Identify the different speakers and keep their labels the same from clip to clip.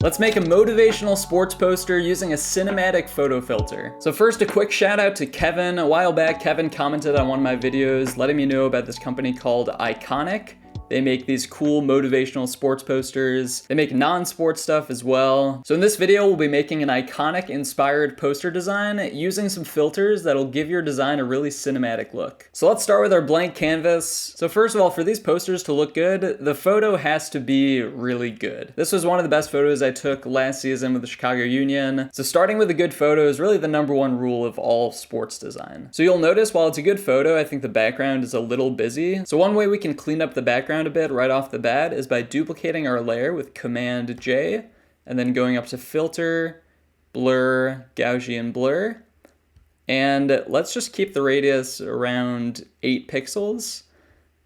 Speaker 1: Let's make a motivational sports poster using a cinematic photo filter. So first, a quick shout out to Kevin. A while back, Kevin commented on one of my videos letting me know about this company called Ikonick. They make these cool motivational sports posters. They make non-sports stuff as well. So in this video, we'll be making an Ikonick-inspired poster design using some filters that'll give your design a really cinematic look. So let's start with our blank canvas. So first of all, for these posters to look good, the photo has to be really good. This was one of the best photos I took last season with the Chicago Union. So starting with a good photo is really the #1 rule of all sports design. So you'll notice while it's a good photo, I think the background is a little busy. So one way we can clean up the background a bit right off the bat is by duplicating our layer with Command J and then going up to Filter, Blur, Gaussian Blur. And let's just keep the radius around 8 pixels.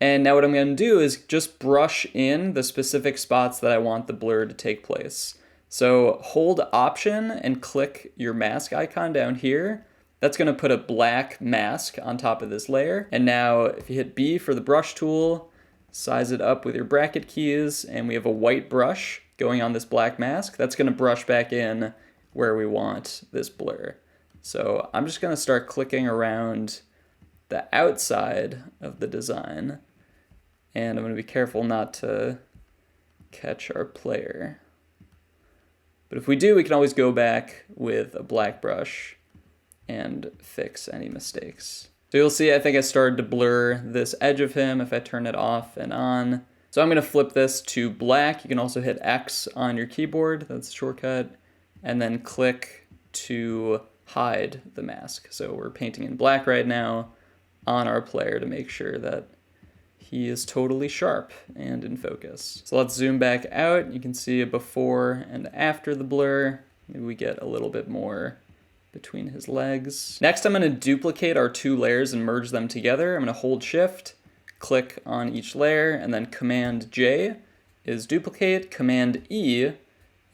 Speaker 1: And now what I'm going to do is just brush in the specific spots that I want the blur to take place. So hold Option and click your mask icon down here. That's going to put a black mask on top of this layer. And now if you hit B for the brush tool, size it up with your bracket keys, and we have a white brush going on this black mask. That's going to brush back in where we want this blur. So I'm just going to start clicking around the outside of the design, and I'm going to be careful not to catch our player. But if we do, we can always go back with a black brush and fix any mistakes. So you'll see, I think I started to blur this edge of him if I turn it off and on. So I'm going to flip this to black. You can also hit X on your keyboard, that's a shortcut, and then click to hide the mask. So we're painting in black right now on our player to make sure that he is totally sharp and in focus. So let's zoom back out. You can see a before and after the blur. Maybe we get a little bit more between his legs. Next, I'm going to duplicate our 2 layers and merge them together. I'm going to hold Shift, click on each layer, and then Command J is duplicate, Command E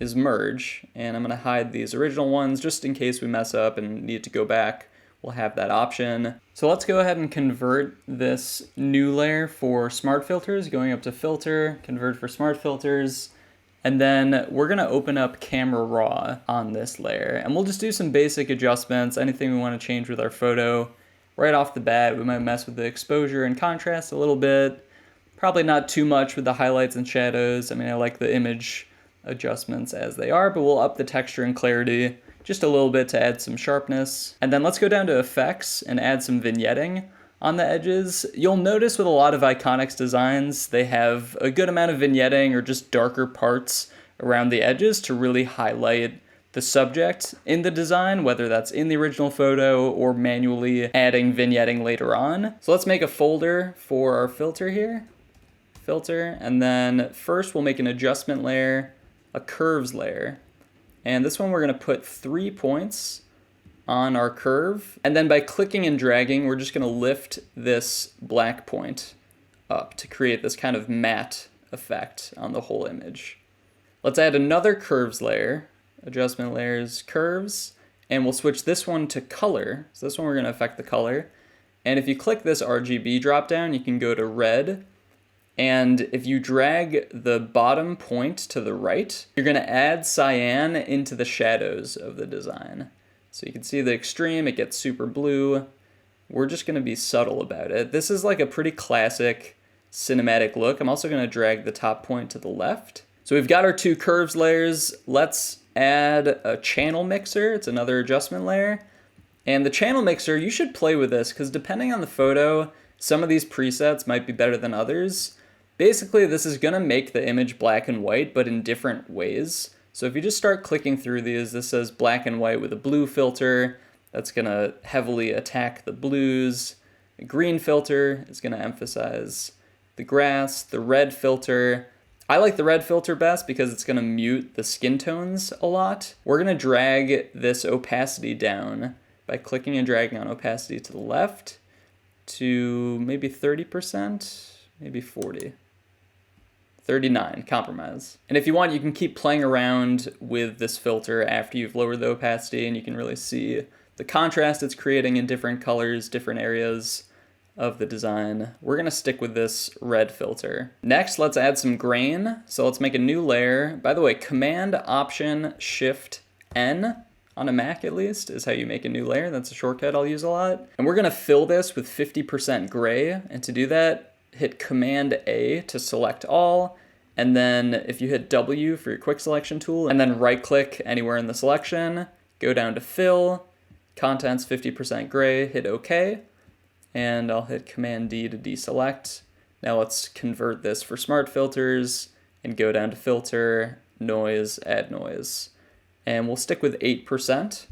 Speaker 1: is merge, and I'm going to hide these original ones just in case we mess up and need to go back. We'll have that option. So let's go ahead and convert this new layer for smart filters, going up to Filter, Convert for smart filters. And then we're going to open up Camera Raw on this layer, and we'll just do some basic adjustments, anything we want to change with our photo. Right off the bat, we might mess with the exposure and contrast a little bit. Probably not too much with the highlights and shadows. I mean, I like the image adjustments as they are, but we'll up the texture and clarity just a little bit to add some sharpness. And then let's go down to Effects and add some vignetting on the edges. You'll notice with a lot of Ikonick's designs, they have a good amount of vignetting or just darker parts around the edges to really highlight the subject in the design, whether that's in the original photo or manually adding vignetting later on. So let's make a folder for our filter here. Filter, and then first we'll make an adjustment layer, a curves layer. And this one we're going to put 3 points on our curve, and then by clicking and dragging, we're just going to lift this black point up to create this kind of matte effect on the whole image. Let's add another curves layer, adjustment layers, curves, and we'll switch this one to color. So this one we're going to affect the color. And if you click this RGB dropdown, you can go to red, and if you drag the bottom point to the right, you're going to add cyan into the shadows of the design. So you can see the extreme, it gets super blue. We're just going to be subtle about it. This is like a pretty classic cinematic look. I'm also going to drag the top point to the left. So we've got our 2 curves layers. Let's add a channel mixer. It's another adjustment layer. And the channel mixer, you should play with this because depending on the photo, some of these presets might be better than others. Basically, this is going to make the image black and white, but in different ways. So if you just start clicking through these, this says black and white with a blue filter. That's going to heavily attack the blues. The green filter is going to emphasize the grass. The red filter, I like the red filter best because it's going to mute the skin tones a lot. We're going to drag this opacity down by clicking and dragging on opacity to the left to maybe 30%, maybe 40. 39, compromise. And if you want, you can keep playing around with this filter after you've lowered the opacity, and you can really see the contrast it's creating in different colors, different areas of the design. We're gonna stick with this red filter. Next, let's add some grain. So let's make a new layer. By the way, Command Option Shift N on a Mac at least is how you make a new layer. That's a shortcut I'll use a lot. And we're gonna fill this with 50% gray. And to do that, hit Command A to select all. And then if you hit W for your quick selection tool, and then right click anywhere in the selection, go down to fill, contents 50% gray, hit OK. And I'll hit Command D to deselect. Now let's convert this for smart filters and go down to filter, noise, add noise. And we'll stick with 8%.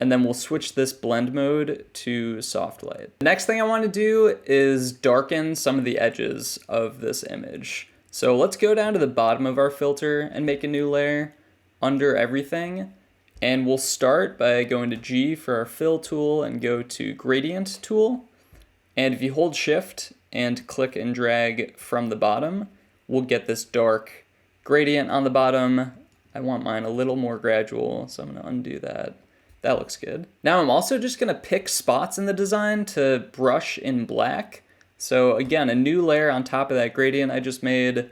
Speaker 1: And then we'll switch this blend mode to soft light. The next thing I want to do is darken some of the edges of this image. So let's go down to the bottom of our filter and make a new layer under everything. And we'll start by going to G for our fill tool and go to gradient tool. And if you hold shift and click and drag from the bottom, we'll get this dark gradient on the bottom. I want mine a little more gradual, so I'm gonna undo that. That looks good. Now I'm also just gonna pick spots in the design to brush in black. So again, a new layer on top of that gradient I just made.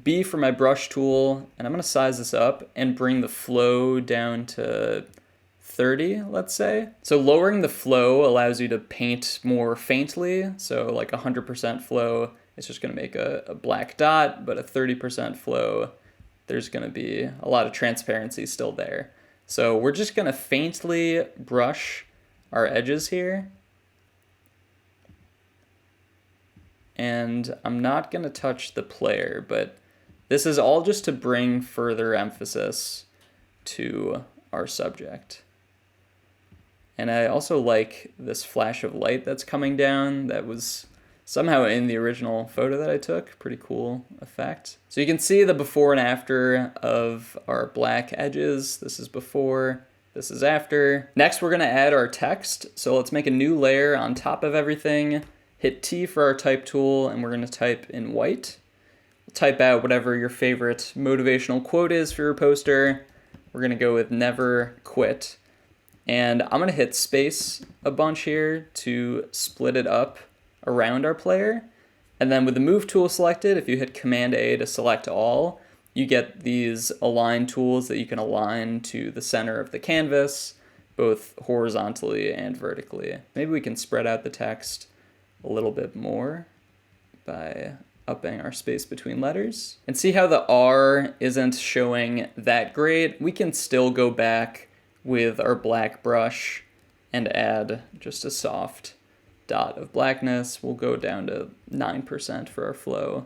Speaker 1: B for my brush tool, and I'm gonna size this up and bring the flow down to 30, let's say. So lowering the flow allows you to paint more faintly. So like 100% flow, it's just gonna make a black dot, but a 30% flow, there's gonna be a lot of transparency still there. So we're just gonna faintly brush our edges here. And I'm not gonna touch the player, but this is all just to bring further emphasis to our subject. And I also like this flash of light that's coming down that was somehow in the original photo that I took. Pretty cool effect. So you can see the before and after of our black edges. This is before, this is after. Next, we're gonna add our text. So let's make a new layer on top of everything. Hit T for our type tool, and we're gonna type in white. Type out whatever your favorite motivational quote is for your poster. We're gonna go with never quit. And I'm gonna hit space a bunch here to split it up around our player. And then with the move tool selected, if you hit Command A to select all, you get these align tools that you can align to the center of the canvas, both horizontally and vertically. Maybe we can spread out the text a little bit more by upping our space between letters. And see how the R isn't showing that great? We can still go back with our black brush and add just a soft dot of blackness. We'll go down to 9% for our flow,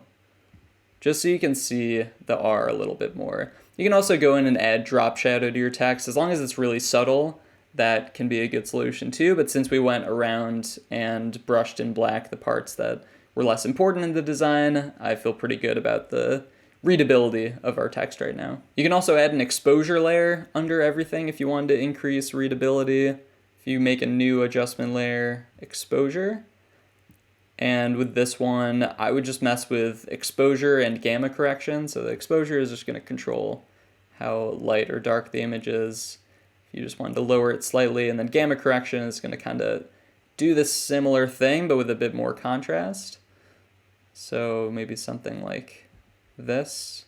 Speaker 1: just so you can see the R a little bit more. You can also go in and add drop shadow to your text. As long as it's really subtle, that can be a good solution too. But since we went around and brushed in black the parts that were less important in the design, I feel pretty good about the readability of our text right now. You can also add an exposure layer under everything if you wanted to increase readability. If you make a new adjustment layer, exposure. And with this one, I would just mess with exposure and gamma correction. So the exposure is just gonna control how light or dark the image is. If you just wanted to lower it slightly, and then gamma correction is gonna kind of do this similar thing, but with a bit more contrast. So maybe something like this,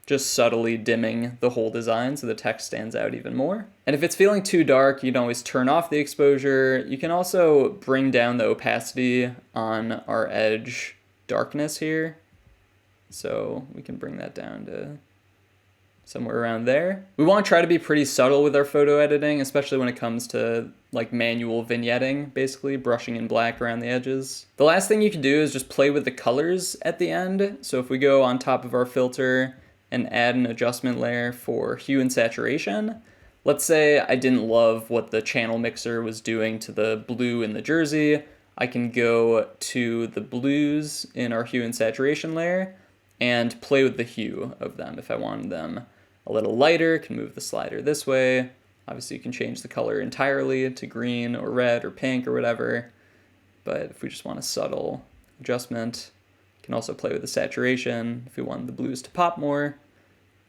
Speaker 1: just subtly dimming the whole design so the text stands out even more. And if it's feeling too dark, you can always turn off the exposure. You can also bring down the opacity on our edge darkness here. So we can bring that down to somewhere around there. We want to try to be pretty subtle with our photo editing, especially when it comes to like manual vignetting, basically brushing in black around the edges. The last thing you can do is just play with the colors at the end. So if we go on top of our filter and add an adjustment layer for hue and saturation, let's say I didn't love what the channel mixer was doing to the blue in the jersey, I can go to the blues in our hue and saturation layer and play with the hue of them. If I wanted them a little lighter, can move the slider this way. Obviously you can change the color entirely to green or red or pink or whatever. But if we just want a subtle adjustment, you can also play with the saturation. If we want the blues to pop more,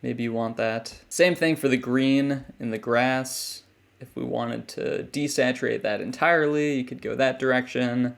Speaker 1: maybe you want that. Same thing for the green in the grass. If we wanted to desaturate that entirely, you could go that direction.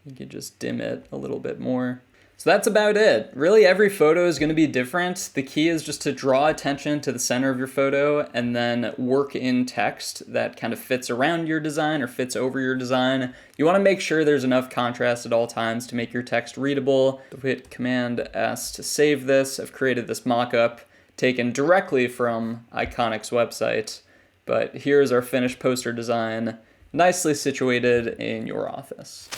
Speaker 1: You could just dim it a little bit more. So that's about it. Really, every photo is going to be different. The key is just to draw attention to the center of your photo and then work in text that kind of fits around your design or fits over your design. You want to make sure there's enough contrast at all times to make your text readable. If we hit Command S to save this, I've created this mock-up taken directly from Ikonic's website. But here's our finished poster design, nicely situated in your office.